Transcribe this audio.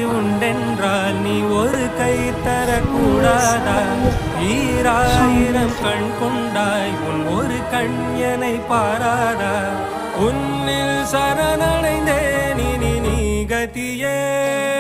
உண்டென்றால் நீ ஒரு கை தரக்கூடாதா? ஈராயிரம் கண் கொண்டாய் உன் ஒரு கண்யனை பாராதா? உன்னில் சரணடைந்தேன் இனி நீ கதியே.